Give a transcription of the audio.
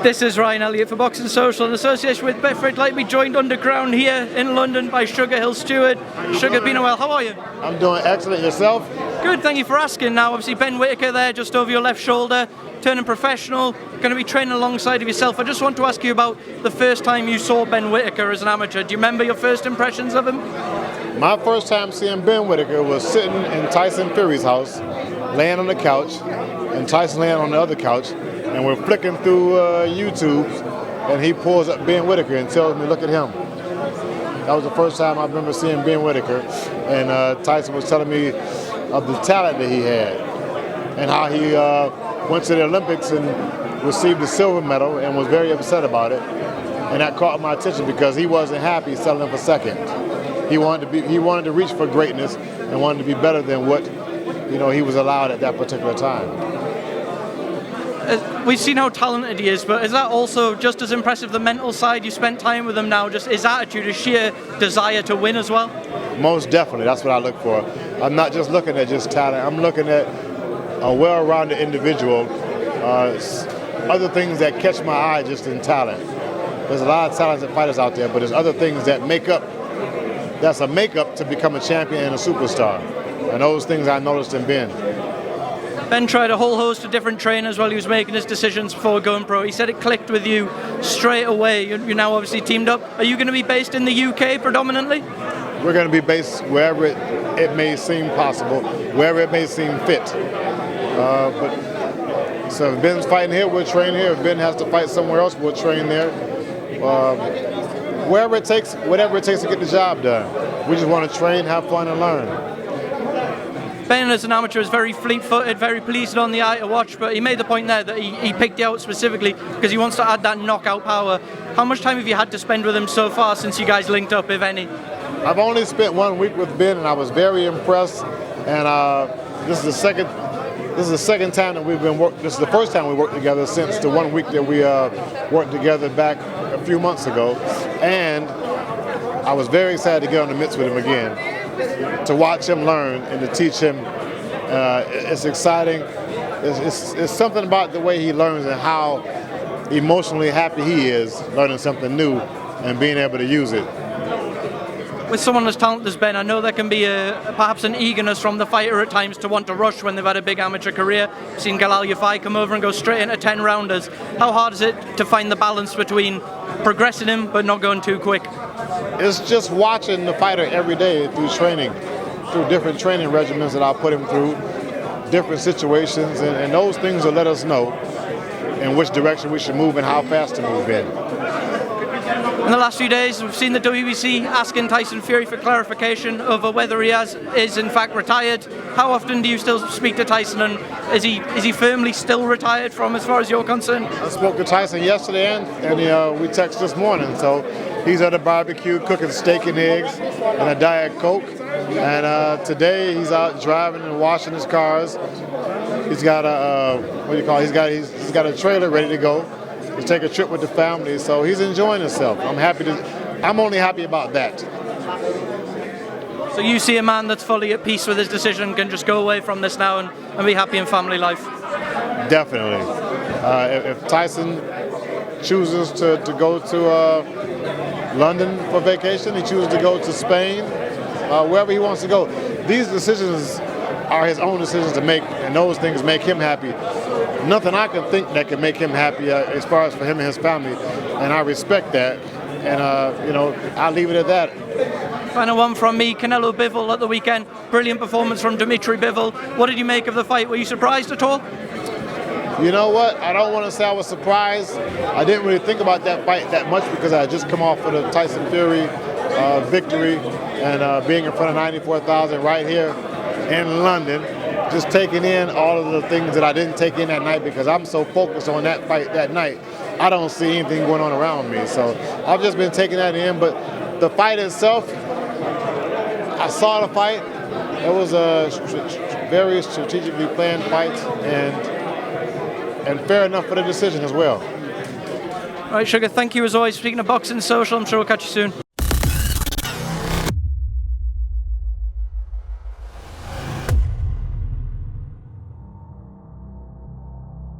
This is Ryan Elliott for Boxing Social in association with Betfred. Like me joined underground here in London by Sugar Hill Steward. Sugar, been a while. How are you? I'm doing excellent. Yourself? Good, thank you for asking. Now, obviously, Ben Whittaker there, just over your left shoulder, turning professional, going to be training alongside of yourself. I just want to ask you about the first time you saw Ben Whittaker as an amateur. Do you remember your first impressions of him? My first time seeing Ben Whittaker was sitting in Tyson Fury's house, laying on the couch, and Tyson laying on the other couch, and we're flicking through YouTube, and he pulls up Ben Whittaker and tells me, look at him. That was the first time I remember seeing Ben Whittaker, and Tyson was telling me of the talent that he had, and how he went to the Olympics and received a silver medal and was very upset about it. And that caught my attention because he wasn't happy settling for second. He wanted to reach for greatness and wanted to be better than what he was allowed at that particular time. We've seen how talented he is, but is that also just as impressive, the mental side? You spent time with him now, just his attitude, his sheer desire to win as well? Most definitely, that's what I look for. I'm not just looking at just talent, I'm looking at a well-rounded individual. Other things that catch my eye just in talent. There's a lot of talented fighters out there, but there's other things that that's a makeup to become a champion and a superstar. And those things I noticed in Ben. Ben tried a whole host of different trainers while he was making his decisions before going pro. He said it clicked with you straight away. You're now obviously teamed up. Are you going to be based in the UK predominantly? We're going to be based wherever it may seem possible, wherever it may seem fit. So if Ben's fighting here, we'll train here. If Ben has to fight somewhere else, we'll train there. Wherever it takes, whatever it takes to get the job done. We just want to train, have fun, and learn. Ben, as an amateur, is very fleet-footed, very pleasing on the eye to watch, but he made the point there that he picked you out specifically because he wants to add that knockout power. How much time have you had to spend with him so far since you guys linked up, if any? I've only spent 1 week with Ben, and I was very impressed. And this is the second time that we've been This is the first time we worked together since the 1 week that we worked together back a few months ago. And I was very excited to get on the mitts with him again, to watch him learn and to teach him. It's exciting. It's something about the way he learns and how emotionally happy he is learning something new and being able to use it. With someone as talented as Ben, I know there can be perhaps an eagerness from the fighter at times to want to rush when they've had a big amateur career. I've seen Galal Yafai come over and go straight into 10-rounders. How hard is it to find the balance between progressing him but not going too quick? It's just watching the fighter every day through training, through different training regimens that I'll put him through, different situations, and those things will let us know in which direction we should move and how fast to move in. In the last few days, we've seen the WBC asking Tyson Fury for clarification over whether he is in fact retired. How often do you still speak to Tyson, and is he firmly still retired from as far as you're concerned? I spoke to Tyson yesterday, and we texted this morning. So he's at a barbecue cooking steak and eggs and a Diet Coke. And today he's out driving and washing his cars. He's got he's got a trailer ready to go to take a trip with the family, so he's enjoying himself. I'm only happy about that. So you see a man that's fully at peace with his decision, can just go away from this now and be happy in family life? Definitely. If Tyson chooses to go to London for vacation, he chooses to go to Spain, wherever he wants to go, these decisions are his own decisions to make, and those things make him happy. Nothing I can think that can make him happy as far as for him and his family, and I respect that, and I'll leave it at that. Final one from me, Canelo Bivol at the weekend. Brilliant performance from Dimitri Bivol. What did you make of the fight? Were you surprised at all? You know what? I don't want to say I was surprised. I didn't really think about that fight that much because I had just come off of the Tyson Fury victory and being in front of 94,000 right here in London, just taking in all of the things that I didn't take in that night because I'm so focused on that fight that night. I don't see anything going on around me. So I've just been taking that in. But the fight itself, I saw the fight. It was a very strategically planned fight and fair enough for the decision as well. All right, Sugar, thank you as always. Speaking of Boxing Social, I'm sure we'll catch you soon.